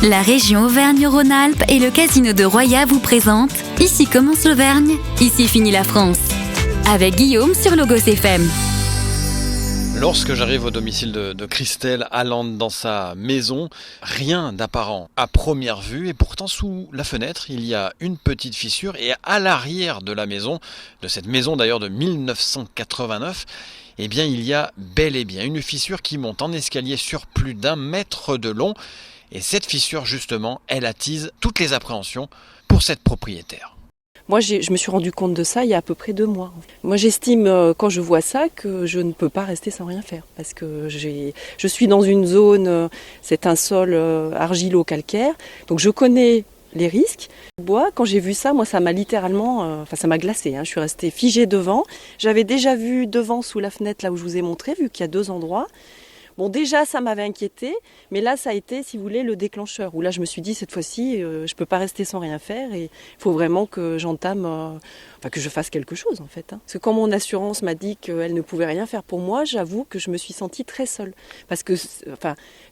La région Auvergne-Rhône-Alpes et le casino de Roya vous présentent Ici commence l'Auvergne, ici finit la France. Avec Guillaume sur Logos FM. Lorsque j'arrive au domicile de Christelle Allende dans sa maison, rien d'apparent à première vue et pourtant sous la fenêtre il y a une petite fissure et à l'arrière de la maison, de cette maison d'ailleurs de 1989, eh bien il y a bel et bien une fissure qui monte en escalier sur plus d'1 mètre de long et cette fissure justement elle attise toutes les appréhensions pour cette propriétaire. Moi, je me suis rendu compte de ça il y a à peu près 2 mois. Moi, j'estime, quand je vois ça, que je ne peux pas rester sans rien faire. Parce que je suis dans une zone, c'est un sol argilo-calcaire, donc je connais les risques. Bois, quand j'ai vu ça, moi, ça m'a littéralement, ça m'a glacé. Je suis restée figée devant. J'avais déjà vu devant, sous la fenêtre, là où je vous ai montré, vu qu'il y a 2 endroits. Bon, déjà, ça m'avait inquiété, mais là, ça a été, si vous voulez, le déclencheur. Où là, je me suis dit, cette fois-ci, je ne peux pas rester sans rien faire et il faut vraiment que j'entame, que je fasse quelque chose, en fait. Parce que quand mon assurance m'a dit qu'elle ne pouvait rien faire pour moi, j'avoue que je me suis sentie très seule. Parce que,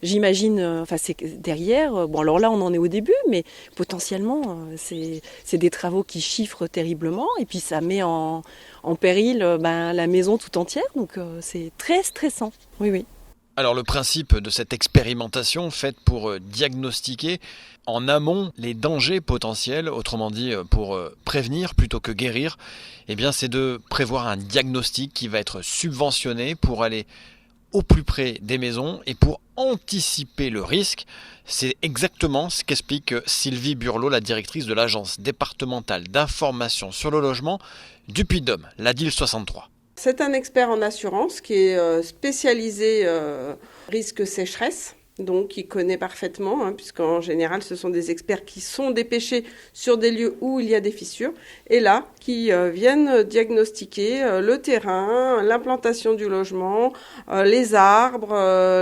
j'imagine, c'est derrière, bon, alors là, on en est au début, mais potentiellement, c'est des travaux qui chiffrent terriblement et puis ça met en péril la maison tout entière. Donc, c'est très stressant. Oui, oui. Alors le principe de cette expérimentation faite pour diagnostiquer en amont les dangers potentiels, autrement dit pour prévenir plutôt que guérir, eh bien c'est de prévoir un diagnostic qui va être subventionné pour aller au plus près des maisons et pour anticiper le risque. C'est exactement ce qu'explique Sylvie Burlot, la directrice de l'agence départementale d'information sur le logement du Puy-de-Dôme, la DIL 63. C'est un expert en assurance qui est spécialisé risque sécheresse, donc il connaît parfaitement, puisqu'en général ce sont des experts qui sont dépêchés sur des lieux où il y a des fissures, et là qui viennent diagnostiquer le terrain, l'implantation du logement, les arbres,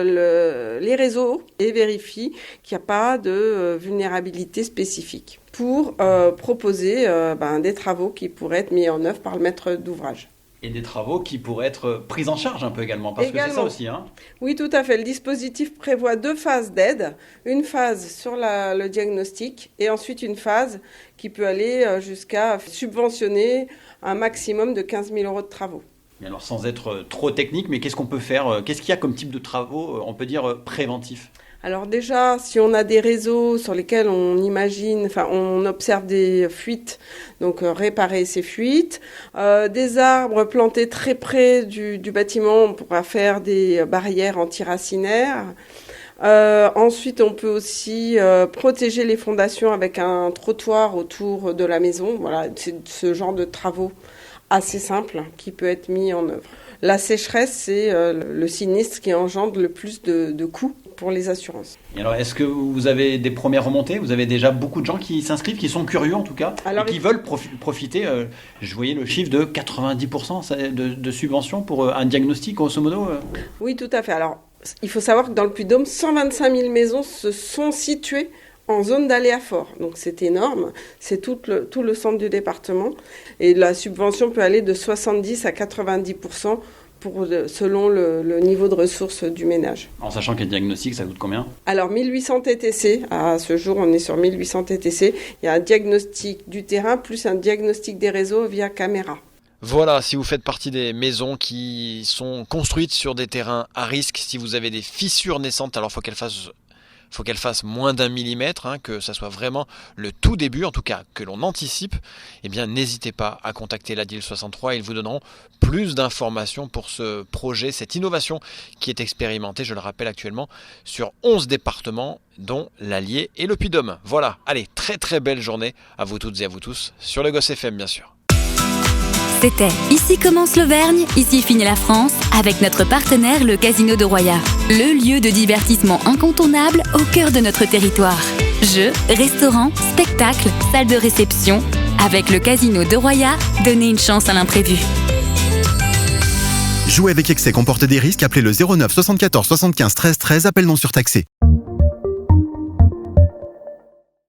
les réseaux, et vérifient qu'il n'y a pas de vulnérabilité spécifique pour proposer des travaux qui pourraient être mis en œuvre par le maître d'ouvrage. Et des travaux qui pourraient être pris en charge un peu également, parce que c'est ça aussi. Oui, tout à fait. Le dispositif prévoit 2 phases d'aide. Une phase sur le diagnostic et ensuite une phase qui peut aller jusqu'à subventionner un maximum de 15 000 € de travaux. Et alors sans être trop technique, mais qu'est-ce qu'on peut faire ? Qu'est-ce qu'il y a comme type de travaux, on peut dire, préventifs ? Alors déjà, si on a des réseaux sur lesquels on observe des fuites, donc réparer ces fuites. Des arbres plantés très près du bâtiment, on pourra faire des barrières antiracinaires. Ensuite, on peut aussi protéger les fondations avec un trottoir autour de la maison. Voilà, c'est ce genre de travaux assez simple qui peut être mis en œuvre. La sécheresse, c'est le sinistre qui engendre le plus de coûts pour les assurances. Et alors, est-ce que vous avez des premières remontées ? Vous avez déjà beaucoup de gens qui s'inscrivent, qui sont curieux en tout cas, et qui veulent profiter. Je voyais le chiffre de 90% de subvention pour un diagnostic, grosso modo. Oui, tout à fait. Alors, il faut savoir que dans le Puy-de-Dôme, 125 000 maisons se sont situées en zone d'aléa fort. Donc c'est énorme, c'est tout le centre du département. Et la subvention peut aller de 70 à 90% selon le niveau de ressources du ménage. En sachant que les diagnostics, ça coûte combien ? Alors 1800 TTC, à ce jour on est sur 1800 TTC. Il y a un diagnostic du terrain plus un diagnostic des réseaux via caméra. Voilà, si vous faites partie des maisons qui sont construites sur des terrains à risque, si vous avez des fissures naissantes, alors faut qu'elles fassent moins d'1 millimètre, que ça soit vraiment le tout début, en tout cas que l'on anticipe, eh bien n'hésitez pas à contacter la DIL 63, ils vous donneront plus d'informations pour ce projet, cette innovation qui est expérimentée, je le rappelle actuellement, sur 11 départements, dont l'Allier et le Puy-de-Dôme. Voilà, allez, très très belle journée à vous toutes et à vous tous, sur Logos FM bien sûr. C'était Ici commence l'Auvergne, ici finit la France, avec notre partenaire le Casino de Roya. Le lieu de divertissement incontournable au cœur de notre territoire. Jeux, restaurants, spectacles, salles de réception. Avec le Casino de Roya, donnez une chance à l'imprévu. Jouer avec excès comporte des risques, appelez le 09 74 75 13 13, appel non surtaxé.